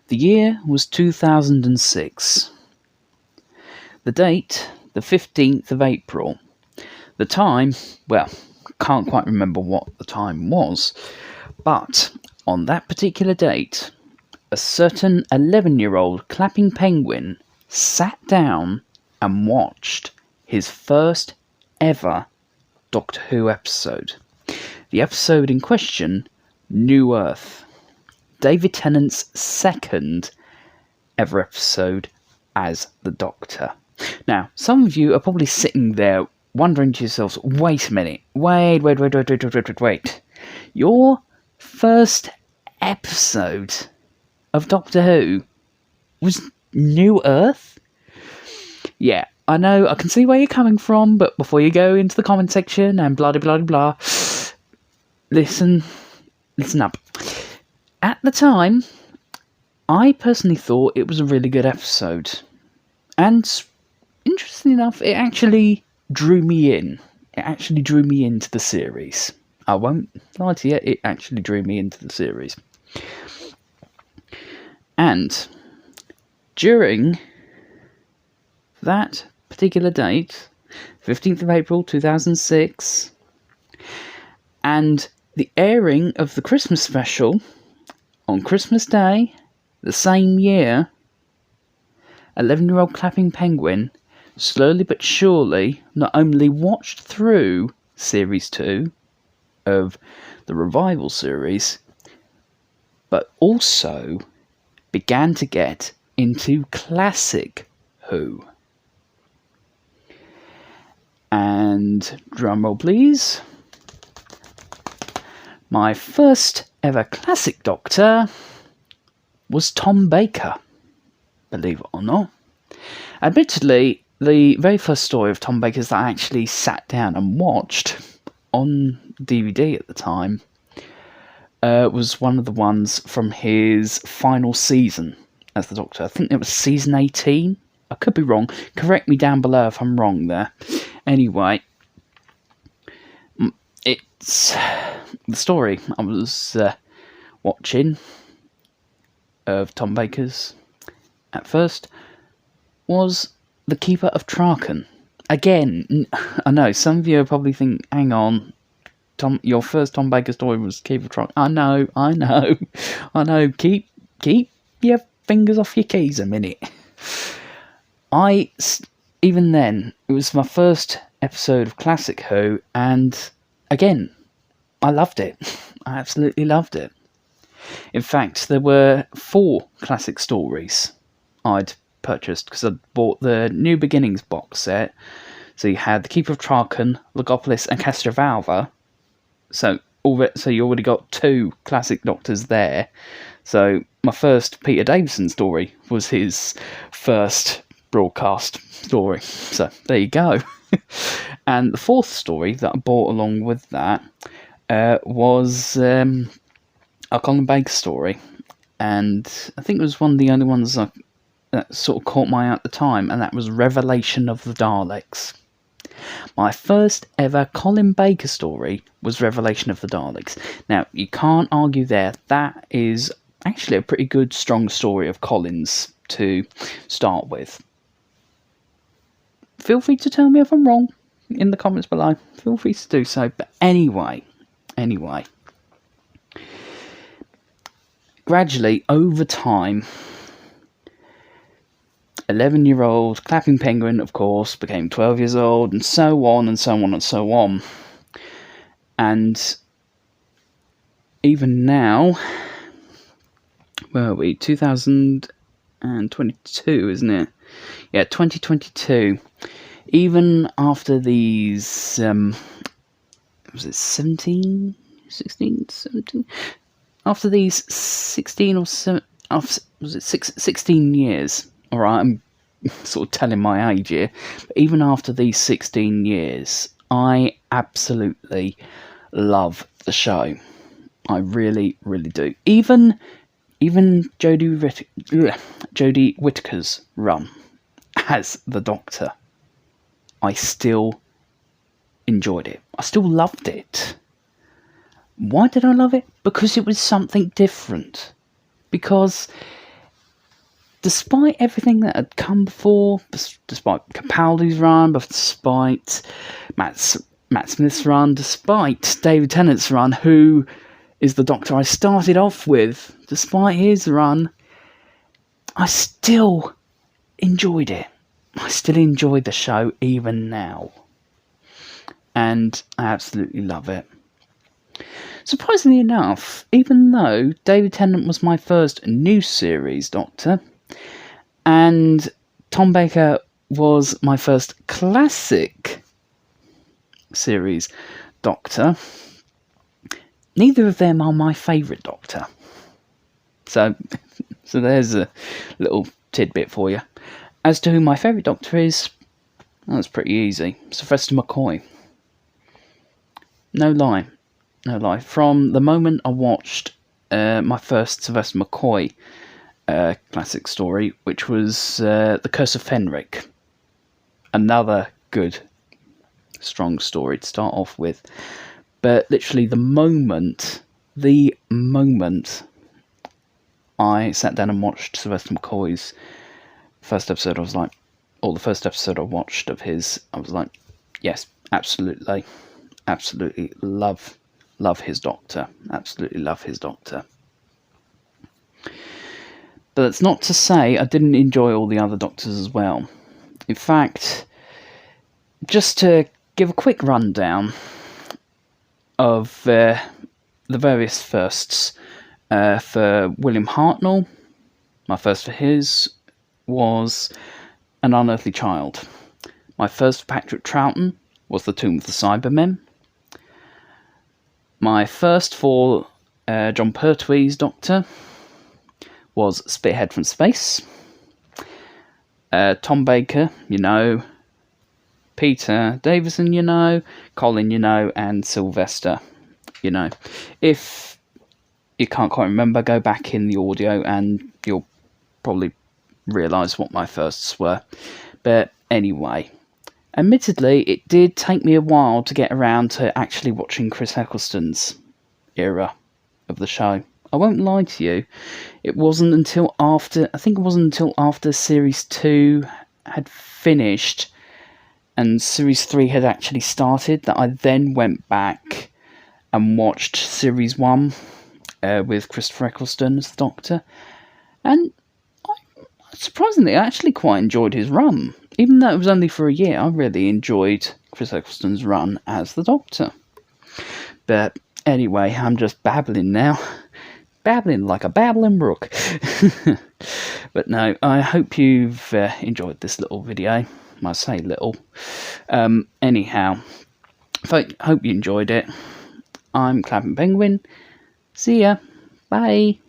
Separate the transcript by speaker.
Speaker 1: The year was 2006. The date, the 15th of April. The time, well, can't quite remember what the time was, but on that particular date, a certain 11-year-old clapping penguin sat down and watched his first ever Doctor Who episode. The episode in question, New Earth. David Tennant's second ever episode as the Doctor. Now, some of you are probably sitting there wondering to yourselves, wait a minute, wait. Your first episode of Doctor Who was New Earth? Yeah, I know, I can see where you're coming from, but before you go into the comment section and blah blah blah, listen up. At the time, I personally thought it was a really good episode. And interestingly enough, it actually drew me in. It actually drew me into the series. I won't lie to you, it actually drew me into the series. And during that particular date, 15th of April 2006, and the airing of the Christmas special on Christmas Day, the same year, 11-year-old clapping penguin slowly but surely not only watched through Series 2 of the revival series, but also began to get into classic Who. And drumroll please. My first ever classic Doctor was Tom Baker, believe it or not. Admittedly, the very first story of Tom Baker's that I actually sat down and watched on DVD at the time was one of the ones from his final season as the Doctor. I think it was season 18. I could be wrong. Correct me down below if I'm wrong there. Anyway, it's the story I was watching of Tom Baker's at first was The Keeper of Traken. Again, I know some of you probably think, hang on, your first Tom Baker story was Keeper of Traken. I know. Keep your fingers off your keys a minute. Even then, it was my first episode of Classic Who, and again, I loved it. I absolutely loved it. In fact, there were 4 classic stories I'd purchased because I'd bought the New Beginnings box set. So you had The Keeper of Traken, Logopolis, and Castrovalva. So you already got 2 classic Doctors there. So my first Peter Davison story was his first broadcast story. So there you go. And the 4th story that I bought along with that was a Colin Baker story. And I think it was one of the only ones that sort of caught my eye at the time, and that was Revelation of the Daleks. My first ever Colin Baker story was Revelation of the Daleks. Now, you can't argue there. That is actually a pretty good, strong story of Colin's to start with. Feel free to tell me if I'm wrong in the comments below. Feel free to do so. But anyway. Gradually, over time, 11-year-old clapping penguin, of course, became 12 years old, and so on and so on and so on. And even now, where are we? 2022, isn't it? Yeah, 2022. Even after these, was it 17? 16? 17? After these 16 or 7, was it 16 years? Alright, I'm sort of telling my age here. But even after these 16 years, I absolutely love the show. I really, really do. Even Jodie Whittaker's run as the Doctor, I still enjoyed it. I still loved it. Why did I love it? Because it was something different. Because despite everything that had come before, despite Capaldi's run, despite Matt Smith's run, despite David Tennant's run, who is the Doctor I started off with, despite his run, I still enjoyed it. I still enjoy the show even now. And I absolutely love it. Surprisingly enough, even though David Tennant was my first new series Doctor, and Tom Baker was my first classic series Doctor, neither of them are my favourite Doctor. So there's a little tidbit for you. As to who my favourite Doctor is, that's pretty easy. Sylvester McCoy. No lie. From the moment I watched my first Sylvester McCoy classic story, which was The Curse of Fenric. Another good, strong story to start off with. But literally the moment I sat down and watched Sylvester McCoy's first episode, I was like, or the first episode I watched of his, I was like, yes, absolutely love his Doctor. Absolutely love his Doctor. But that's not to say I didn't enjoy all the other Doctors as well. In fact, just to give a quick rundown of the various firsts. For William Hartnell, my first for his was An Unearthly Child. My first for Patrick Troughton was The Tomb of the Cybermen. My first for John Pertwee's Doctor was Spearhead from Space. Tom Baker, you know. Peter Davison, you know. Colin, you know. And Sylvester, you know. If you can't quite remember, go back in the audio and you'll probably realise what my firsts were. But anyway, admittedly, it did take me a while to get around to actually watching Chris Eccleston's era of the show. I won't lie to you. It wasn't until after Series 2 had finished and Series 3 had actually started that I then went back and watched Series 1 with Christopher Eccleston as the Doctor. And surprisingly, I actually quite enjoyed his run. Even though it was only for a year, I really enjoyed Chris Eccleston's run as the Doctor. But anyway, I'm just babbling now. Babbling like a babbling brook. But no, I hope you've enjoyed this little video. I say little. Anyhow, hope you enjoyed it. I'm Clapping Penguin. See ya. Bye.